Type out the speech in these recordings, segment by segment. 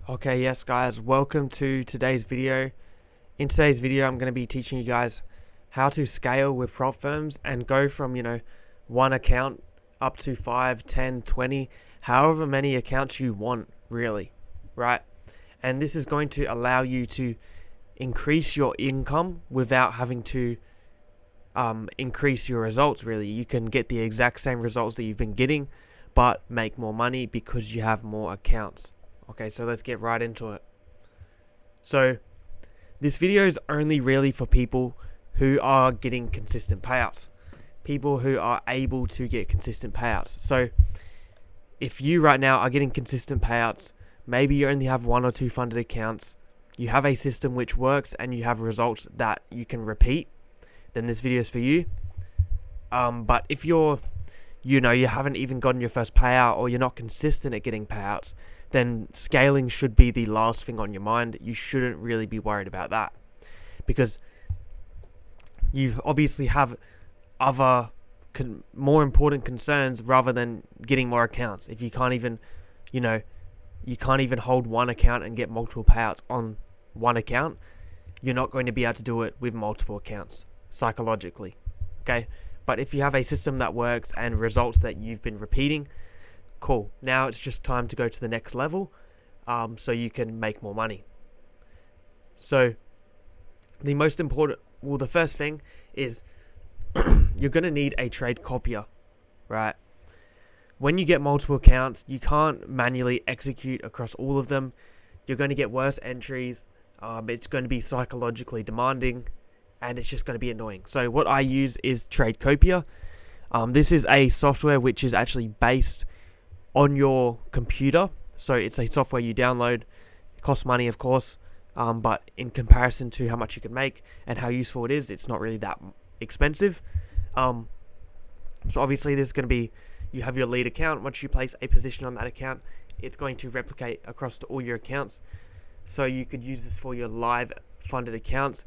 Okay, yes guys, welcome to today's video. In today's video, I'm going to be teaching you guys how to scale with prop firms and go from, one account up to 5, 10, 20, however many accounts you want, really, right? And this is going to allow you to increase your income without having to increase your results, really. You can get the exact same results that you've been getting, but make more money because you have more accounts. Okay, so let's get right into it. So this video is only really for people who are getting consistent payouts, people who are able to get consistent payouts. So if you right now are getting consistent payouts, maybe you only have 1 or 2 funded accounts, you have a system which works and you have results that you can repeat, then this video is for you. But if you haven't even gotten your first payout or you're not consistent at getting payouts, then scaling should be the last thing on your mind. You shouldn't really be worried about that because you obviously have other more important concerns rather than getting more accounts. If you can't even, hold one account and get multiple payouts on one account, you're not going to be able to do it with multiple accounts psychologically. Okay, but if you have a system that works and results that you've been repeating, cool. Now it's just time to go to the next level, so you can make more money. So the first thing is you're going to need a trade copier, right? When you get multiple accounts, you can't manually execute across all of them. You're going to get worse entries. It's going to be psychologically demanding, and it's just going to be annoying. So what I use is Trade Copier. This is a software which is actually based on your computer. So it's a software you download. It costs money, of course, but in comparison to how much you can make and how useful it is, it's not really that expensive. So obviously this is going to be, you have your lead account. Once you place a position on that account, it's going to replicate across to all your accounts. So you could use this for your live funded accounts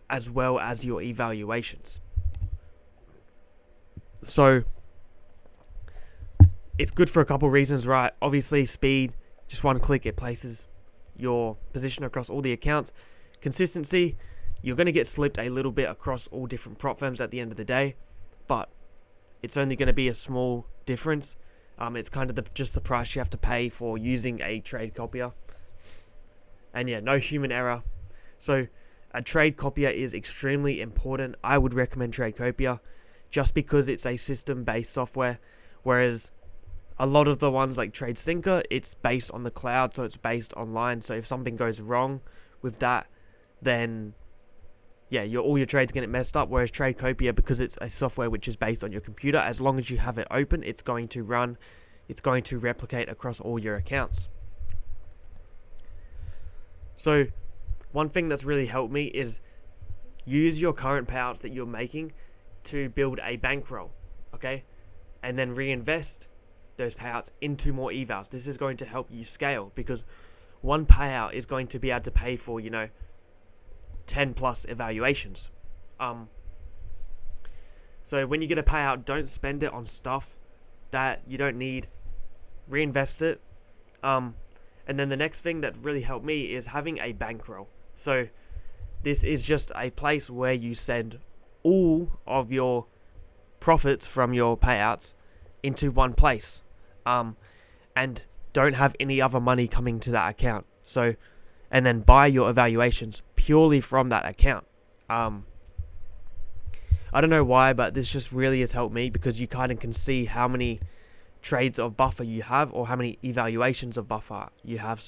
as well as your evaluations. So it's good for a couple reasons, right? Obviously speed, just one click, it places your position across all the accounts. Consistency, you're going to get slipped a little bit across all different prop firms at the end of the day, but it's only going to be a small difference. It's kind of just the price you have to pay for using a trade copier. And yeah, no human error. So a trade copier is extremely important. I would recommend Trade Copier just because it's a system-based software, whereas a lot of the ones like Trade Syncer, it's based on the cloud, so it's based online. So if something goes wrong with that, then yeah, all your trades get messed up. Whereas Trade Copier, because it's a software which is based on your computer, as long as you have it open, it's going to run, it's going to replicate across all your accounts. So one thing that's really helped me is use your current payouts that you're making to build a bankroll, okay? And then reinvest those payouts into more evals. This is going to help you scale because one payout is going to be able to pay for 10 plus evaluations. So when you get a payout, don't spend it on stuff that you don't need. Reinvest it. And then the next thing that really helped me is having a bankroll. So this is just a place where you send all of your profits from your payouts into one place. And don't have any other money coming to that account. So, and then buy your evaluations purely from that account. I don't know why, but this just really has helped me because you kind of can see how many trades of buffer you have, or how many evaluations of buffer you have,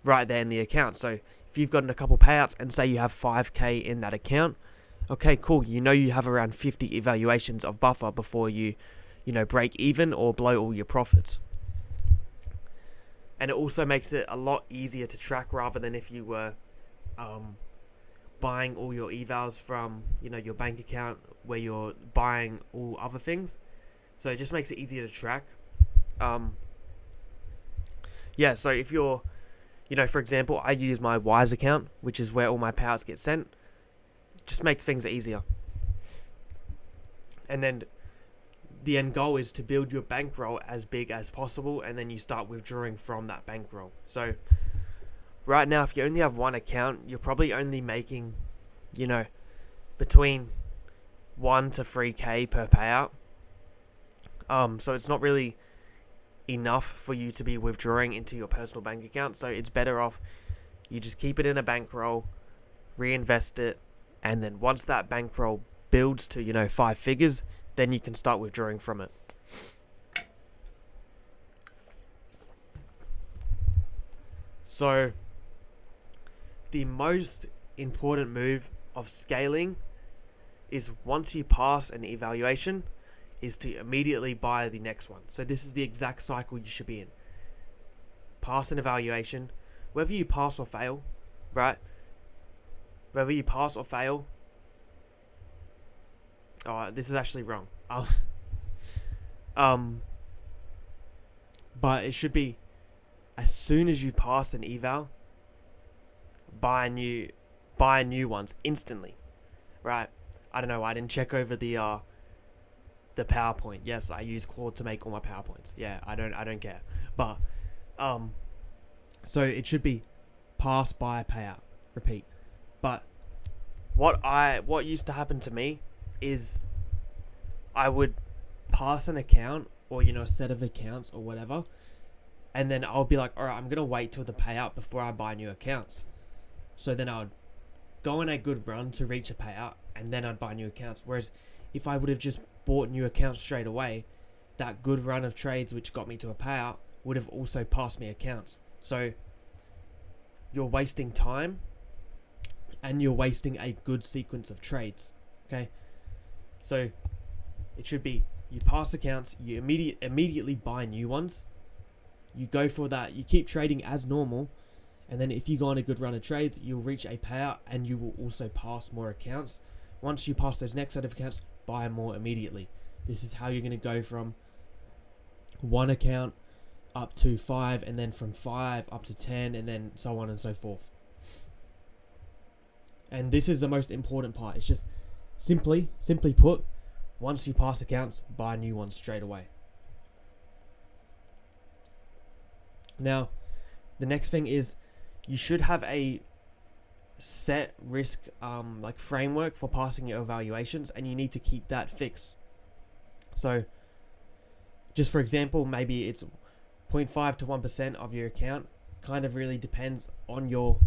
right there in the account. So if you've gotten a couple payouts and say you have 5k in that account, okay, cool. You have around 50 evaluations of buffer before you break even or blow all your profits. And it also makes it a lot easier to track rather than if you were buying all your evals from your bank account where you're buying all other things. So it just makes it easier to track. So if you're, for example, I use my Wise account, which is where all my payouts get sent. Just makes things easier. And then the end goal is to build your bankroll as big as possible, and then you start withdrawing from that bankroll. So right now, if you only have one account, you're probably only making, between 1 to 3K per payout. So it's not really enough for you to be withdrawing into your personal bank account. So it's better off you just keep it in a bankroll, reinvest it, and then once that bankroll builds to 5 figures, then you can start withdrawing from it. So the most important move of scaling is, once you pass an evaluation, is to immediately buy the next one. So this is the exact cycle you should be in. Pass an evaluation, whether you pass or fail, right? Whether you pass or fail. Oh, this is actually wrong. But it should be, as soon as you pass an eval, buy new ones instantly, right? I don't know. I didn't check over the PowerPoint. Yes, I use Claude to make all my PowerPoints. Yeah, I don't care. But so it should be pass, buy, payout, repeat. But what used to happen to me is I would pass an account, or a set of accounts or whatever, and then I'll be like, all right, I'm gonna wait till the payout before I buy new accounts. So then I would go on a good run to reach a payout, and then I'd buy new accounts. Whereas if I would have just bought new accounts straight away, that good run of trades which got me to a payout would have also passed me accounts. So you're wasting time, and you're wasting a good sequence of trades. Okay, so it should be, you pass accounts, you immediately buy new ones, you go for that, you keep trading as normal, and then if you go on a good run of trades, you'll reach a payout, and you will also pass more accounts. Once you pass those next set of accounts, buy more immediately. This is how you're going to go from one account up to 5, and then from 5 up to 10, and then so on and so forth. And this is the most important part. It's just simply put, once you pass accounts, buy new ones straight away. Now, the next thing is, you should have a set risk framework for passing your evaluations, and you need to keep that fixed. So just for example, maybe it's 0.5 to 1% of your account. Kind of really depends on your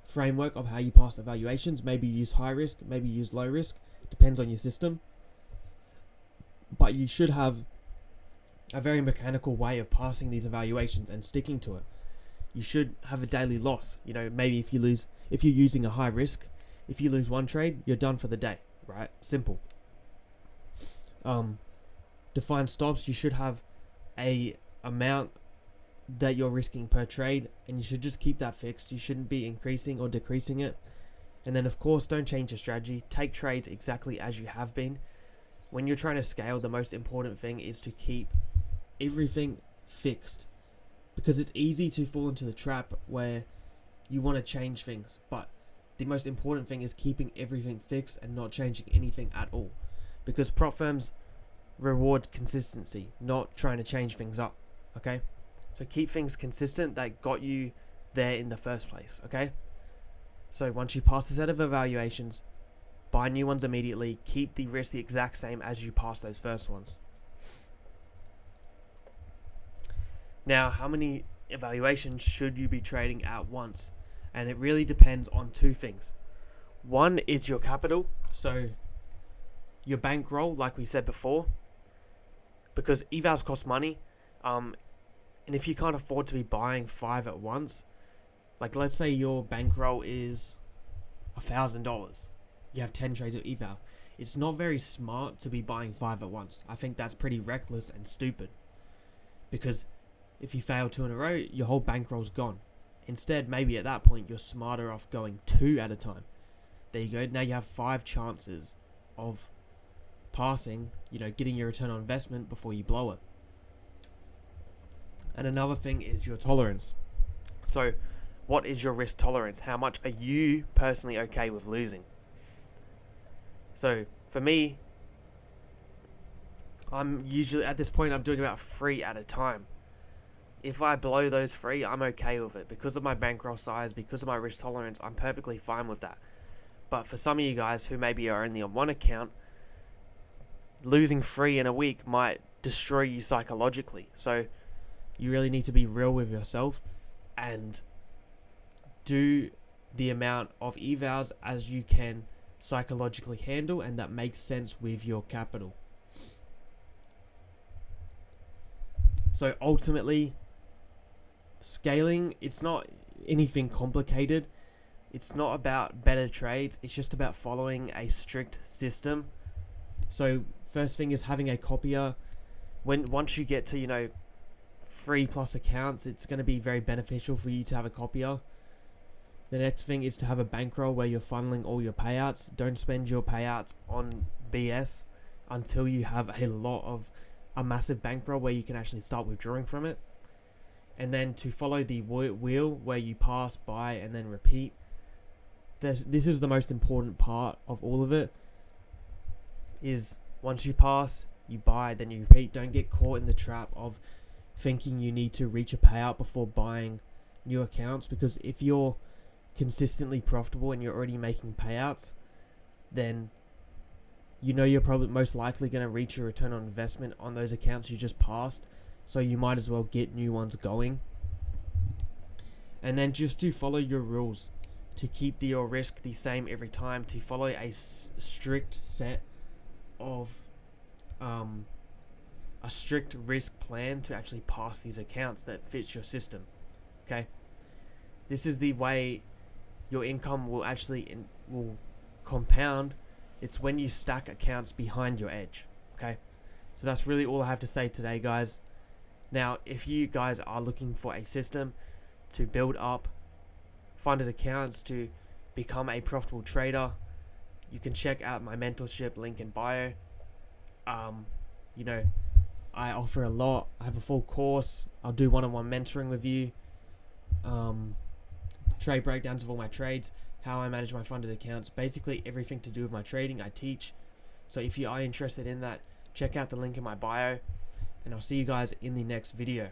framework of how you pass evaluations. Maybe you use high risk, maybe you use low risk, depends on your system. But you should have a very mechanical way of passing these evaluations and sticking to it. You should have a daily loss. Maybe if you're using a high risk, if you lose one trade, you're done for the day, right? Simple. Define stops. You should have a amount that you're risking per trade, and you should just keep that fixed. You shouldn't be increasing or decreasing it. And then of course, don't change your strategy. Take trades exactly as you have been. When you're trying to scale, the most important thing is to keep everything fixed, because it's easy to fall into the trap where you want to change things, but the most important thing is keeping everything fixed and not changing anything at all, because prop firms reward consistency, not trying to change things up. Okay, so keep things consistent that got you there in the first place. Okay, so once you pass the set of evaluations, buy new ones immediately. Keep the risk the exact same as you pass those first ones. Now, how many evaluations should you be trading at once? And it really depends on two things. One is your capital, so your bankroll, like we said before, because evals cost money, and if you can't afford to be buying 5 at once, like let's say your bankroll is $1,000, you have 10 trades of eval. It's not very smart to be buying 5 at once. I think that's pretty reckless and stupid, because if you fail 2 in a row, your whole bankroll's gone. Instead, maybe at that point, you're smarter off going 2 at a time. There you go. Now you have 5 chances of passing, getting your return on investment before you blow it. And another thing is your tolerance. So, what is your risk tolerance? How much are you personally okay with losing? So, for me, I'm usually at this point I'm doing about 3 at a time. If I blow those 3, I'm okay with it. Because of my bankroll size, because of my risk tolerance, I'm perfectly fine with that. But for some of you guys who maybe are only on one account, losing 3 in a week might destroy you psychologically. So you really need to be real with yourself and do the amount of evals as you can psychologically handle and that makes sense with your capital. So ultimately, scaling, it's not anything complicated. It's not about better trades. It's just about following a strict system. So first thing is having a copier. Once you get to 3+ accounts, it's going to be very beneficial for you to have a copier. The next thing is to have a bankroll where you're funneling all your payouts. Don't spend your payouts on BS until you have a massive bankroll where you can actually start withdrawing from it. And then to follow the wheel where you pass, buy, and then repeat. This is the most important part of all of it. Is once you pass, you buy, then you repeat. Don't get caught in the trap of thinking you need to reach a payout before buying new accounts, because if you're consistently profitable and you're already making payouts, then you're probably most likely going to reach your return on investment on those accounts you just passed, so you might as well get new ones going. And then just to follow your rules, to keep your risk the same every time, to follow a strict set of a strict risk plan to actually pass these accounts that fits your system. Okay, this is the way your income will actually will compound. It's when you stack accounts behind your edge. Okay, so that's really all I have to say today, guys. Now, if you guys are looking for a system to build up funded accounts to become a profitable trader, you can check out my mentorship link in bio. I offer a lot. I have a full course. I'll do one-on-one mentoring with you. Trade breakdowns of all my trades, how I manage my funded accounts, basically everything to do with my trading I teach. So if you are interested in that, check out the link in my bio, and I'll see you guys in the next video.